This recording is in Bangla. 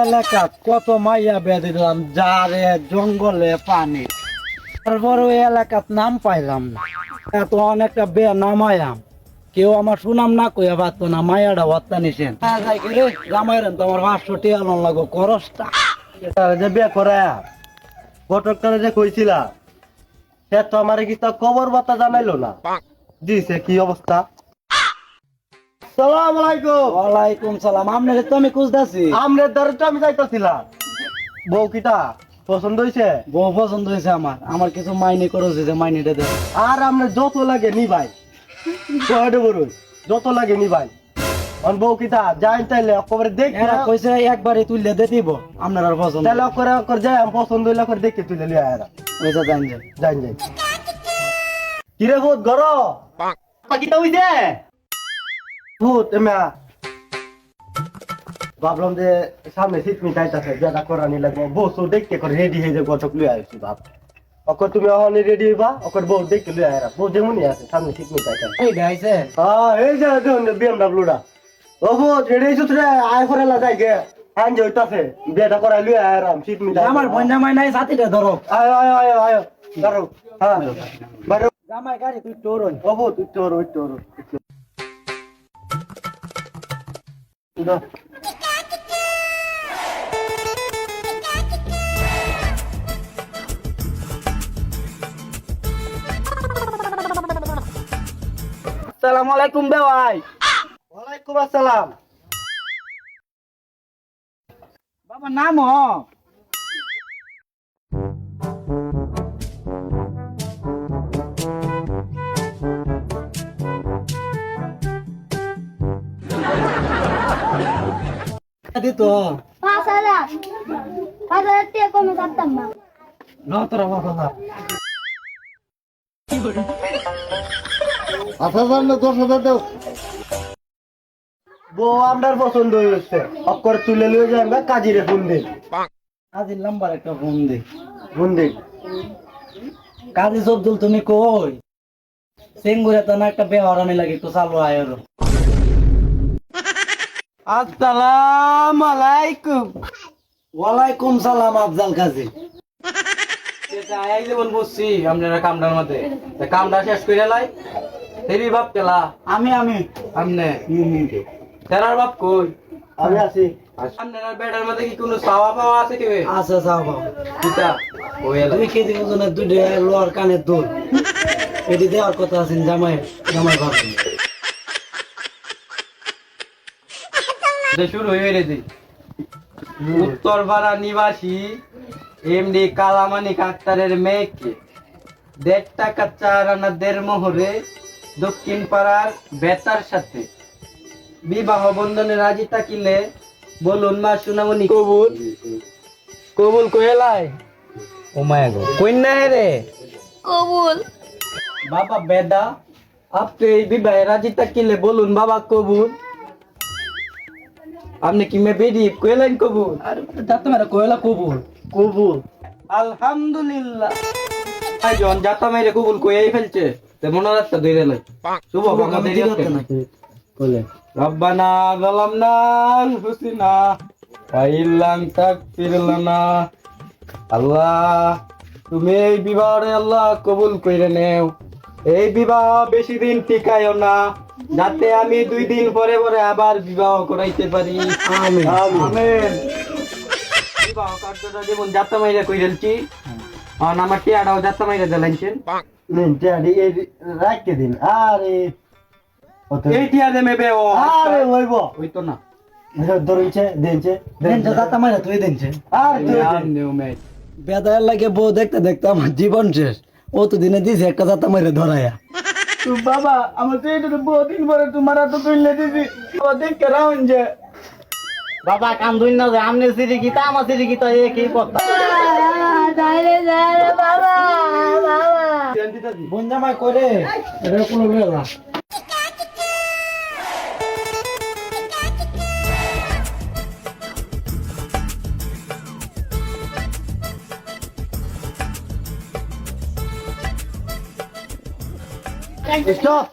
এলাকা কত মাইয়া বেঁধে দিলাম যারে জঙ্গলে পানি, তারপর ওই এলাকার নাম পাইলাম না। এত অনেকটা বে নামায়াম, কেউ আমার সুনাম না কইয়া পারতো না। মায়াটা ভত্তা নিছেন জামাইরেন তোমার 500 টিয়া লোন লাগো খরচটা যে বিয়ে করে ঘটকটারে যে কইছিলা সে তো আমার কি তো খবর বার্তা জানাইলো না। দিছে কি অবস্থা? সালাম আলাইকুম। ওয়ালাইকুম সালাম। আপনারে তো আমি খুঁজতেছি। আমনের দ্বারে তো আমি যাইতেছিলাম। বউ কিটা পছন্দ হইছে? বউ পছন্দ হয়েছে আমার। আমার কিছু মাইনে খরচ হয়েছে, মাইনেটা দেন। আর আমনে যত লাগে নি ভাই, কয়টা বড় যত লাগে নি ভাই। অন বউ কিটা যাই তাইলে খবর দেখ এরা কইছে একবারে তুললে দিয়ে দিব, আপনার আর পছন্দ তাইলে করে যাই আমি পছন্দ হইলে করে দেখে তুলে লিয়া এরা ওইটা জান যায়। যাই যাই। কিরে ভূত ঘর কিটা হইছে? ভূত এমা ভাবলাম যে সামনে শীত মিটাইতেছে যেটা করা নি লাগবে। বসু দেখতে করে রেডি হয়ে যাবে ঘটক লুই আসছি ভাব। অকর তুমি অহনি রেডি হইবা, অকর বউ দেখতে লুই আয়রা। বউ যেমনই আছে সামনে শীত মিটাইতেছে। এই গাইছে হ্যাঁ এই যে দেখুন BMW টা। ও ভূত রেডি হইছিস রে? আয় করে লা যাই গে হ্যাঁ হইতাছে বিয়েটা করাই লুই আয়রাম শীত মিটাই। আমার বোন জামাই নাই, সাথীটা ধরো। আয় আয় আয় আয় ধরো। হ্যাঁ বাইরে জামাই গাড়ি তুই তোরন। ও ভূত তুই তোর ওই তোর আসসালামু আলাইকুম ভাই। ওয়ালাইকুম আসসালাম। বাবা নাম হ দিত 5,000 5,000 টাকা কমে থাকতাম না। ন তোরা বাবা। 8,000 না 10,000 দাও। বউ আমার পছন্দ হয়েছে, অক্কর তুলে লিয়ে যাই আমরা কাজিরে ফোন দিই। কাজীর নাম্বার একটা ফোন দে। ফোন দিই। কাজী সবদুল তুমি কই? সিঙ্গুরে তো না একটা বেহরানি লাগে, একটু চালু আয়ের। আসসালামু আলাইকুম। ওয়ালাইকুম সালাম আফজাল কাজী। এই যেমন বসছি আপনারা কামটার মধ্যে কামটা শেষ করে লাই তেরি বাপ কেলা আমি আমনে তেরার বাপ কই আমি আছি। আপনারা বেডের মধ্যে কি কোনো চাওয়া পাওয়া আছে কি আচ্ছা চাও বাবা। কিতা ওই এলা 2 কেজি ওজনের 2 লোয়ার কানের দুল এটি দেওয়ার কথা আছে জামাই ভাবছি। শুরু হয়ে গেছে উত্তর পাড়া নিবাসী এমডি কালামানি আক্তারের মেয়েকে 1.5 টাকা 4 আনা 1.5 মোহরে দক্ষিণ পাড়ার বেতার সাথে বিবাহ বন্ধনে রাজি থাকিলে বলুন মা সুনামনি কবুল কবুল কইলাই ও মায়া গো কইনা রে কবুল। বাবা বেদা আপনি এই বিবাহে রাজি থাকিলে বলুন বাবা কবুল। আপনি কি মে বেদি কইলেন কবুল? আর দাঁত মেরে কয়লা কবুল কবুল। আলহামদুলিল্লাহ আই জন জাতা মেরে কবুল কইয়াই ফেলছে তে মনে রাখতে ধরে লাই শুভ আমি দিতে নাকি বলে রব্বানা যালামনা আনফুসিনা ওয়া ইল্লাম তাগফির লানা। আল্লাহ তুমি এই বিবাহরে আল্লাহ কবুল কইরে নেও। এই বিবাহ বেশি দিন টিকায়ও না, যাতে আমি 2 দিন পরে পরে আবার বিবাহ করাইতে পারি। আমিন আমেন। বিবাহ কার্যটা যেমন যাত্রা মাইরা কইরেলছি আর আমার টিয়াটাও যাত্রা মাইরা দিলাইছেন। নিন টিয়াডি এই রাখতে দিন। আরে এই টিয়া দেমে বে ও আরে হইব হইতো না ধরইছে দেনছে দেনছে দাঁত মেরে তুই দেনছে। আর তুই আর নেও মে বেদায়ের লাগে বউ দেখতে দেখতে আমার জীবন শেষ। ও তো দিনে দিছে একটা দাঁত মেরে ধরাইয়া। বাবা আমার তো এটা বহুদিন পরে তোমার তো তুললে দিছি ও দেখতে রাউন যে বাবা কাম দুই না আমনে সিরি কি তা আমার সিরি কি তো একই কথা। যাইরে যাইরে বাবা বাবা। বোন জামাই করে এটা কোনো বেলা Stop!